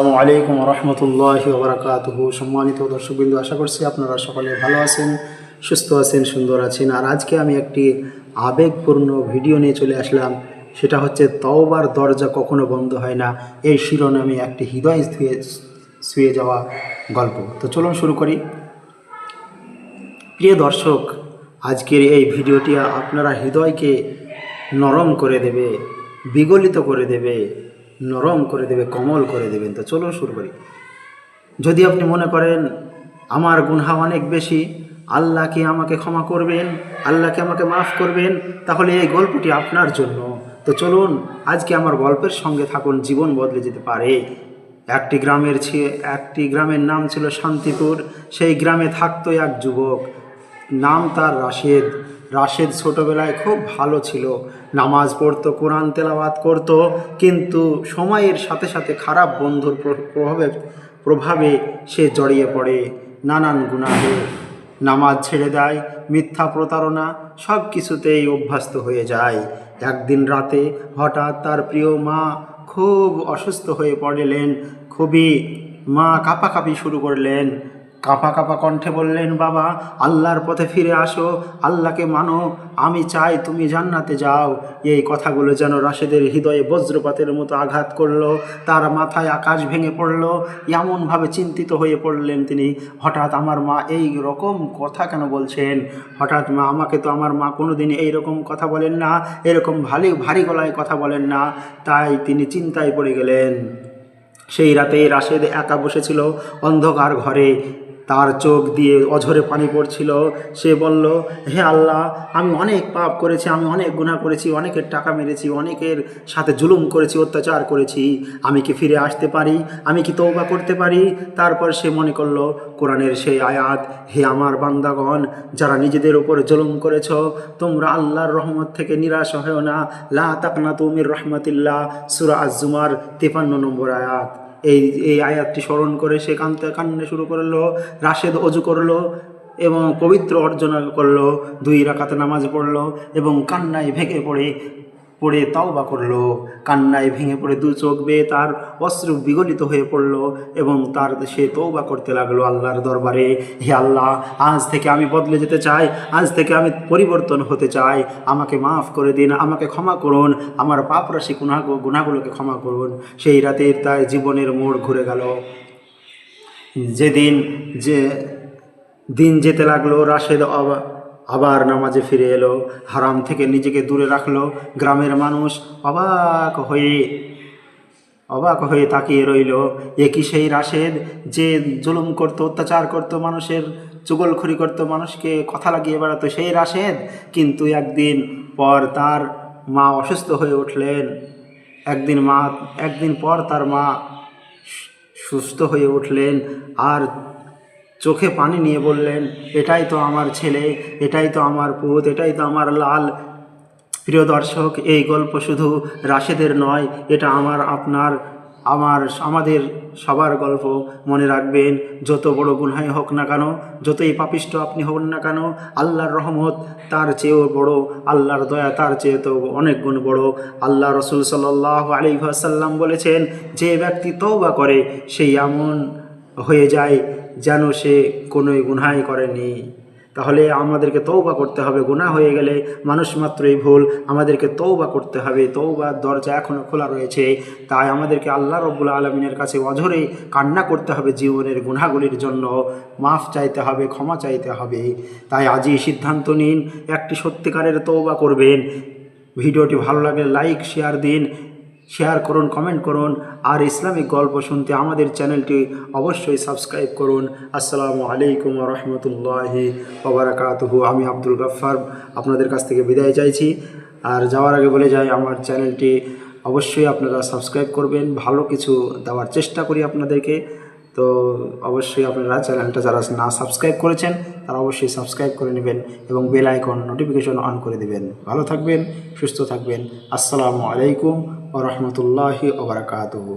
আসসালামু আলাইকুম রহমতুল্লাহি ওয়া বারাকাতুহু। সম্মানিত দর্শকবৃন্দ, আশা করছি আপনারা সকলে ভালো আছেন, সুস্থ আছেন, সুন্দর আছেন। আর আজকে আমি একটি আবেগপূর্ণ ভিডিও নিয়ে চলে আসলাম। সেটা হচ্ছে তওবার দরজা কখনো বন্ধ হয় না, এই শিরোনামে একটি হৃদয় ছুঁয়ে যাওয়া গল্প। তো চলুন শুরু করি। প্রিয় দর্শক, আজকের এই ভিডিওটি আপনারা হৃদয়কে নরম করে দেবে, বিগলিত করে দেবে, নরম করে দেবে, কোমল করে দেবেন। তো চলো শুরু করি। যদি আপনি মনে করেন আমার গুনাহ অনেক বেশি, আল্লাহ কি আমাকে ক্ষমা করবেন, আল্লাহকে আমাকে মাফ করবেন, তাহলে এই গল্পটি আপনার জন্য। তো চলুন আজকে আমার গল্পের সঙ্গে থাকুন, জীবন বদলে যেতে পারে। একটি গ্রামের নাম ছিল শান্তিপুর। সেই গ্রামে থাকতো এক যুবক, নাম তার রাশেদ। রাশেদ ছোটোবেলায় খুব ভালো ছিল, নামাজ পড়তো, কোরআন তেলাওয়াত করতো, কিন্তু সময়ের সাথে সাথে খারাপ বন্ধুর প্রভাবে সে জড়িয়ে পড়ে নানান গুনাহে। নামাজ ছেড়ে দেয়, মিথ্যা প্রতারণা, সব কিছুতেই অভ্যস্ত হয়ে যায়। একদিন রাতে হঠাৎ তার প্রিয় মা খুব অসুস্থ হয়ে পড়লেন। মা কাঁপাকাঁপি শুরু করলেন, কাঁপা কাঁপা কণ্ঠে বললেন, বাবা, আল্লাহর পথে ফিরে আসো, আল্লাহকে মানো, আমি চাই তুমি জান্নাতে যাও। এই কথাগুলো যেন রাশেদের হৃদয়ে বজ্রপাতের মতো আঘাত করলো। তার মাথায় আকাশ ভেঙে পড়ল। এমনভাবে চিন্তিত হয়ে পড়লেন তিনি, হঠাৎ আমার মা এই রকম কথা কেন বলছেন? হঠাৎ আমাকে তো আমার মা কোনোদিন এইরকম কথা বলেন না, এরকম ভারী গলায় কথা বলেন না। তাই তিনি চিন্তায় পড়ে গেলেন। সেই রাতে রাশেদ একা বসেছিল অন্ধকার ঘরে, তার চোখ দিয়ে অঝরে পানি পড়ছিল। সে বলল, হে আল্লাহ, আমি অনেক পাপ করেছি, আমি অনেক গুনাহ করেছি, অনেকের টাকা মেরেছি, অনেকের সাথে জুলুম করেছি, অত্যাচার করেছি। আমি কি ফিরে আসতে পারি? আমি কি তওবা করতে পারি? তারপর সে মনে করল কোরআনের সেই আয়াত, হে আমার বান্দাগণ, যারা নিজেদের উপর জুলুম করেছ, তোমরা আল্লাহর রহমত থেকে নিরাশ হও না, লা তাকনাতু মির রাহমাতিল্লাহ, সূরা আজ-জুমার 53 নম্বর আয়াত। এই আয়াতটি স্মরণ করে সে কান্না শুরু করলো। রাশেদ অজু করলো এবং পবিত্র অর্জন করলো, 2 রাকাত নামাজ পড়লো এবং কান্নায় ভেঙে পড়ে তওবা করলো। কান্নায় ভেঙে পড়ে 2 চোখ বেয়ে তার অশ্রু বিগলিত হয়ে পড়লো এবং সে তওবা করতে লাগলো আল্লাহর দরবারে, হে আল্লাহ, আজ থেকে আমি বদলে যেতে চাই, আজ থেকে আমি পরিবর্তন হতে চাই, আমাকে মাফ করে দিন, আমাকে ক্ষমা করুন, আমার পাপরাশি গুনাহগুলোকে ক্ষমা করুন। সেই রাতে তার জীবনের মোড় ঘুরে গেল। দিন যেতে লাগলো, রাশেদ আবার নামাজে ফিরে এলো, হারাম থেকে নিজেকে দূরে রাখলো। গ্রামের মানুষ অবাক হয়ে তাকিয়ে রইল। একই সেই রাশেদ যে জুলুম করত, অত্যাচার করত, মানুষের চুগলখড়ি করত, মানুষকে কথা লাগিয়ে বেড়াতো, সেই রাশেদ। কিন্তু একদিন পর তার মা অসুস্থ হয়ে উঠলেন। একদিন পর তার মা সুস্থ হয়ে উঠলেন আর চোখে পানি নিয়ে বললেন, এটাই তো আমার ছেলে, এটাই তো আমার পুত, এটাই তো আমার লাল। প্রিয় দর্শক, এই গল্প শুধু রাশেদের নয়, এটা আমাদের সবার গল্প। মনে রাখবেন, যত বড় গুনাহ হোক না কেন, যতই পাপিষ্ট আপনি হন না কেন, আল্লাহর রহমত তার চেয়েও বড়, আল্লাহর দয়া তার চেয়ে তো অনেক গুণ বড়। আল্লাহ রাসূল সাল্লাল্লাহু আলাইহি ওয়াসাল্লাম বলেছেন, যে ব্যক্তি তওবা করে সেই এমন হয়ে যায় যেন সে কোনোই গুনাহই করেনি। তাহলে আমাদেরকে তওবা করতে হবে। গুনাহ হয়ে গেলে মানুষ মাত্রই ভুল, আমাদেরকে তওবা করতে হবে। তওবার দরজা এখনও খোলা রয়েছে। তাই আমাদেরকে আল্লাহ রাব্বুল আলামিনের কাছে অঝরে কান্না করতে হবে, জীবনের গুনাহগুলির জন্য মাফ চাইতে হবে, ক্ষমা চাইতে হবে। তাই আজই সিদ্ধান্ত নিন, একটি সত্যিকারের তওবা করবেন। ভিডিওটি ভালো লাগলে লাইক শেয়ার করুন, কমেন্ট করুন। আর ইসলামিক গল্প শুনতে আমাদের চ্যানেলটি অবশ্যই সাবস্ক্রাইব করুন। আসসালামু আলাইকুম ওয়া রাহমাতুল্লাহি ওয়া বারাকাতুহু। আমি আব্দুল গাফফার আপনাদের কাছ থেকে বিদায় চাইছি। আর যাওয়ার আগে বলে যাই, আমার চ্যানেলটি অবশ্যই আপনারা সাবস্ক্রাইব করবেন। ভালো কিছু দেওয়ার চেষ্টা করি আপনাদেরকে। তো অবশ্যই আপনারা চ্যানেলটা যারা না সাবস্ক্রাইব করেছেন তারা অবশ্যই সাবস্ক্রাইব করে নেবেন এবং বেল আইকন নোটিফিকেশন অন করে দেবেন। ভালো থাকবেন, সুস্থ থাকবেন। আসসালামু আলাইকুম ওয়া রাহমাতুল্লাহি ওয়া বারাকাতুহু।